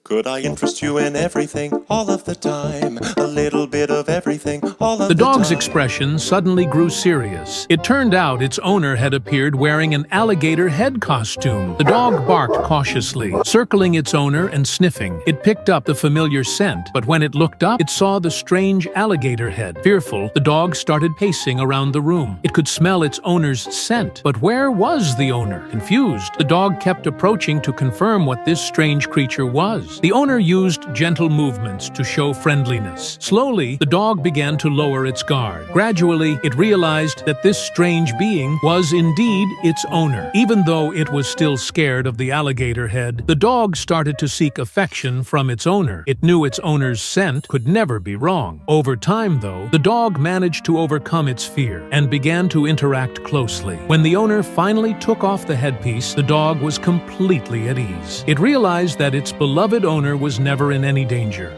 Could I interest you in everything, all of the time? A little bit of everything, all of the time. The dog's expression suddenly grew serious. It turned out its owner had appeared wearing an alligator head costume. The dog barked cautiously, circling its owner and sniffing. It picked up the familiar scent, but when it looked up, it saw the strange alligator head. Fearful, the dog started pacing around the room. It could smell its owner's scent, but where was the owner? Confused, the dog kept approaching to confirm what this strange creature was. The owner used gentle movements to show friendliness. Slowly, the dog began to lower its guard. Gradually, it realized that this strange being was indeed its owner. Even though it was still scared of the alligator head, the dog started to seek affection from its owner. It knew its owner's scent could never be wrong. Over time, though, the dog managed to overcome its fear and began to interact closely. When the owner finally took off the headpiece, the dog was completely at ease. It realized that its beloved owner was never in any danger.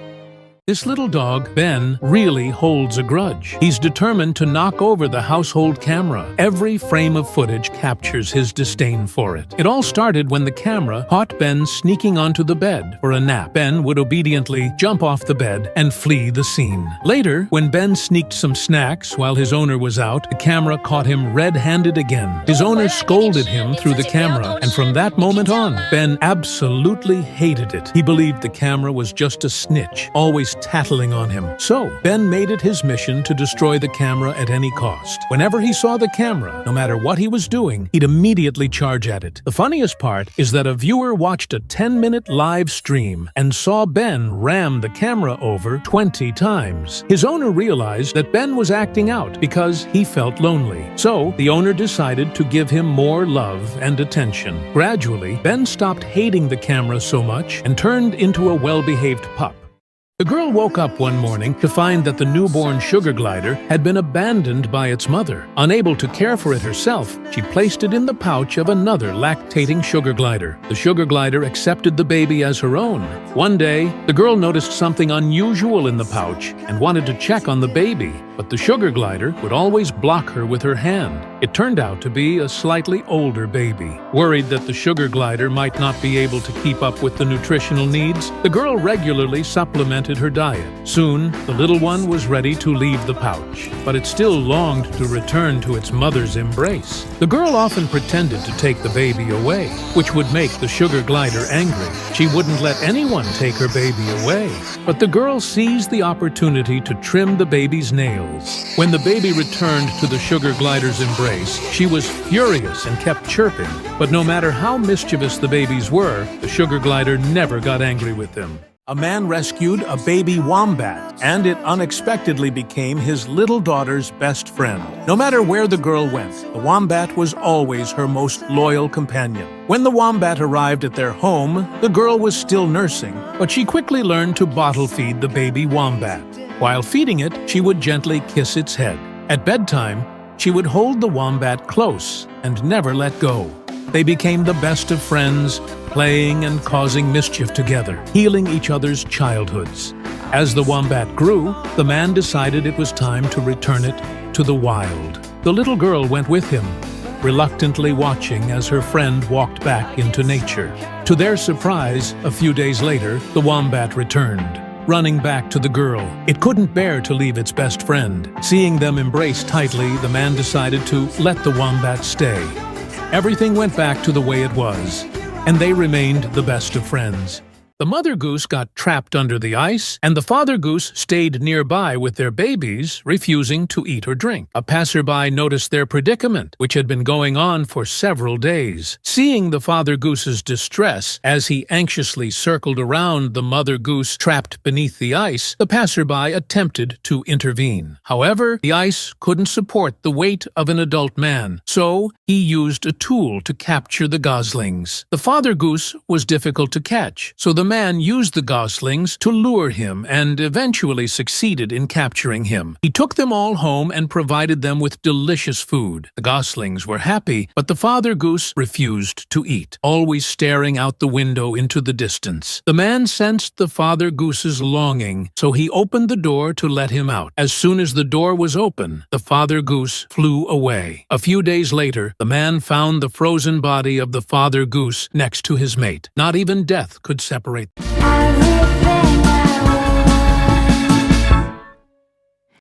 This little dog, Ben, really holds a grudge. He's determined to knock over the household camera. Every frame of footage captures his disdain for it. It all started when the camera caught Ben sneaking onto the bed for a nap. Ben would obediently jump off the bed and flee the scene. Later, when Ben sneaked some snacks while his owner was out, the camera caught him red-handed again. His owner scolded him through the camera, and from that moment on, Ben absolutely hated it. He believed the camera was just a snitch, always tattling on him. So, Ben made it his mission to destroy the camera at any cost. Whenever he saw the camera, no matter what he was doing, he'd immediately charge at it. The funniest part is that a viewer watched a 10-minute live stream and saw Ben ram the camera over 20 times. His owner realized that Ben was acting out because he felt lonely. So, the owner decided to give him more love and attention. Gradually, Ben stopped hating the camera so much and turned into a well-behaved pup. The girl woke up one morning to find that the newborn sugar glider had been abandoned by its mother. Unable to care for it herself, she placed it in the pouch of another lactating sugar glider. The sugar glider accepted the baby as her own. One day, the girl noticed something unusual in the pouch and wanted to check on the baby, but the sugar glider would always block her with her hand. It turned out to be a slightly older baby. Worried that the sugar glider might not be able to keep up with the nutritional needs, the girl regularly supplemented her diet. Soon, the little one was ready to leave the pouch, but it still longed to return to its mother's embrace. The girl often pretended to take the baby away, which would make the sugar glider angry. She wouldn't let anyone take her baby away, but the girl seized the opportunity to trim the baby's nails. When the baby returned to the sugar glider's embrace, she was furious and kept chirping, but no matter how mischievous the babies were, the sugar glider never got angry with them. A man rescued a baby wombat, and it unexpectedly became his little daughter's best friend. No matter where the girl went, the wombat was always her most loyal companion. When the wombat arrived at their home, the girl was still nursing, but she quickly learned to bottle feed the baby wombat. While feeding it, she would gently kiss its head. At bedtime, she would hold the wombat close and never let go. They became the best of friends, playing and causing mischief together, healing each other's childhoods. As the wombat grew, the man decided it was time to return it to the wild. The little girl went with him, reluctantly watching as her friend walked back into nature. To their surprise, a few days later, the wombat returned. Running back to the girl, it couldn't bear to leave its best friend. Seeing them embrace tightly, the man decided to let the wombat stay. Everything went back to the way it was, and they remained the best of friends. The mother goose got trapped under the ice, and the father goose stayed nearby with their babies, refusing to eat or drink. A passerby noticed their predicament, which had been going on for several days. Seeing the father goose's distress as he anxiously circled around the mother goose trapped beneath the ice, the passerby attempted to intervene. However, the ice couldn't support the weight of an adult man, so he used a tool to capture the goslings. The father goose was difficult to catch, so the man used the goslings to lure him and eventually succeeded in capturing him. He took them all home and provided them with delicious food. The goslings were happy, but the father goose refused to eat, always staring out the window into the distance. The man sensed the father goose's longing, so he opened the door to let him out. As soon as the door was open, the father goose flew away. A few days later, the man found the frozen body of the father goose next to his mate. Not even death could separate right. Everything